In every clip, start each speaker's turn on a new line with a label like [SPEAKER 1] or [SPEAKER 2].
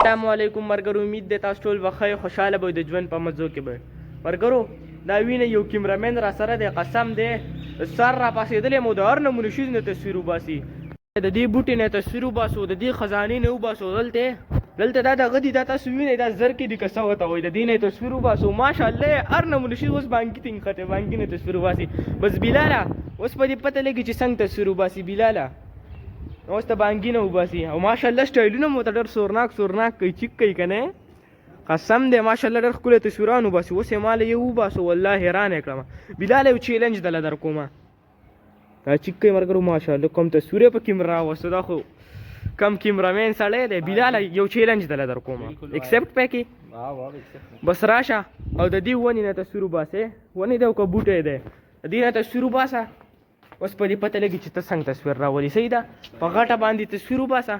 [SPEAKER 1] السلام علیکم مرګرو، امید دی تاسو ټول به ښه خوشحاله به د ژوند په مزو کې به. مرګرو دا وینه یو کیمرامین را سره دی، قسم دی سر را پاسېدلی مو د هر نمونه شیز نه تصویر وباسي، د دې بوټي نه تصویر وباسو، د دې خزانې نه وباسو. دلته دا دغه دي، دا تاسو وینئ دا زرکې دي که څه ورته وایي، د دې نه تصویر وباسو. ماشاءالله هر نمونه شیز اوس بانکي ته نښتی، بانکي نه تصویر وباسي. بس بلاله اوس په دې پته لګي چې څنګه تصویر وباسي. بلاله اوس ته بانکي نه وباسي، او ماشاءالله سټایلونه مو ته ډېر سورناک کوي، چیک کوي که نه، قسم دی ماشاءالله ډېر ښکلی تصویران وباسي. اوس یې ماله یې وباسو، والله حیران یې کړم. بلاله یو چیلنج دله در کومه، دا چیک کوي مرګرو ماشاءالله کوم تصویر یې په کیمرا راوسته، دا خو کم کیمرامین سړی دی. بلاله یو چیلنج دله در کومه، اکسپټ پکې بس راشه او د دې ونې نه تصویر وباسې، ونې دی او که بوټی دی، د دې نه تصویر وباسه. اوس په دې پته لګي چې ته څنګه تصویر راولي. صحیح ده، په غټه باندې تصویر وباسه،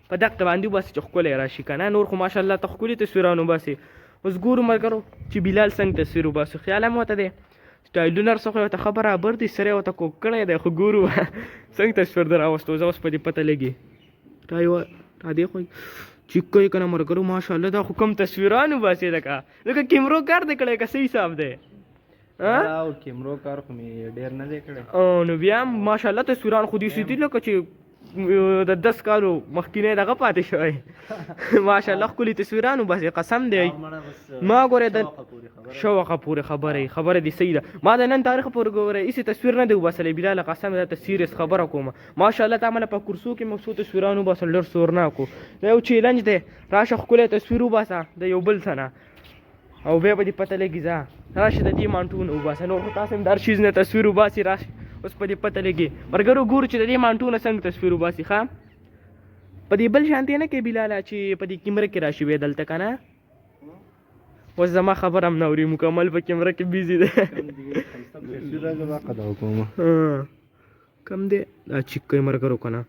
[SPEAKER 1] په دقه باندې وباسي چې ښکلی راشي که نه. نور خو ماشاءالله ته ښکلي تصویران وباسي. اوس ګورو ملګرو چې بلال څنګه تصویر وباسي. خیال هم ورته دی سټایلونه ورڅخه ورته ښه برابر دي، سر یې ورته کوږ کړی دی، خو ګورو څنګه تصویر در راوسته. اوس په دې پته لګي تا دې خو چیک کوي که نه ملګرو ماشاءالله. دا خو کوم تصویران وباسي لکه کیمرو کار دی کړی که څه حساب دی؟
[SPEAKER 2] او کیمرو کار خو مې ډېر نه دی کړی.
[SPEAKER 1] نو بیا هم ماشاءالله تصویران خو داسې دي لکه چې د 10 کالو مخکینی دغه پاتې شوی. ماشاءالله ښکلي تصویران وباسي، قسم دی. ما ګورې د شوقه پورې خبره دي، صحیح ده. ما د نن تاریخ پورې ګورې هېڅ تصویر نه دی وباسلی بلاله، قسم دا ته سیریس خبره کوم. ماشاءالله تا مله په کورسو کې موږ څو تصویران وباسل، ډېر سورناک و. دا یو چیلنج دی، راشه ښکلی تصویر وباسه د یو بل څه نه، او بیا به دې پته لګي ځه راشه د دې مانټو نه وباسه. نور خو تاسو هم د هر شیز نه تصویر وباسي، راشه اوس په دې پته لګي. ملګرو ګورو چې د دې مانټو نه څنګه تصویر وباسي. ښه په دې بل شانتې نه کوي بلاله چې په دې کیمره کې راشي وی دلته که نه. اوس زما خبره هم نه اوري، مکمل په کیمره کې بیزي دی. کم دی دا چیک کوي ملګرو که نه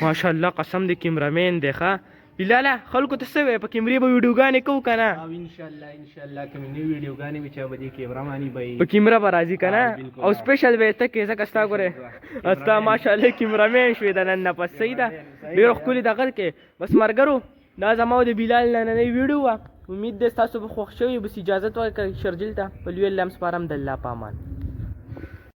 [SPEAKER 1] ماشاءالله، قسم دی کیمرامین دی. ښه بلاله خلکو ته څه وایي، په کیمرې به ویډیوګانې کوو که نه؟
[SPEAKER 2] او انشاءالله کومې نوې ویډیوګانې وي چې به دې کیمرامانې به
[SPEAKER 1] په کیمره به راځي که نه، او سپیشل به یې ته کې ځکه ستا ګورې ستا ماشاءالله کیمرامین شوې د نن نه پس. صحیح ده، ډېر ښکلي دغه کې. بس مرګرو دا زما د بلال نننۍ ویډیو وه، امید دی ستاسو به خوښ شوي. بس اجازت ورکړئ شرجیل ته په لوی الله هم سپارم. د الله په امان.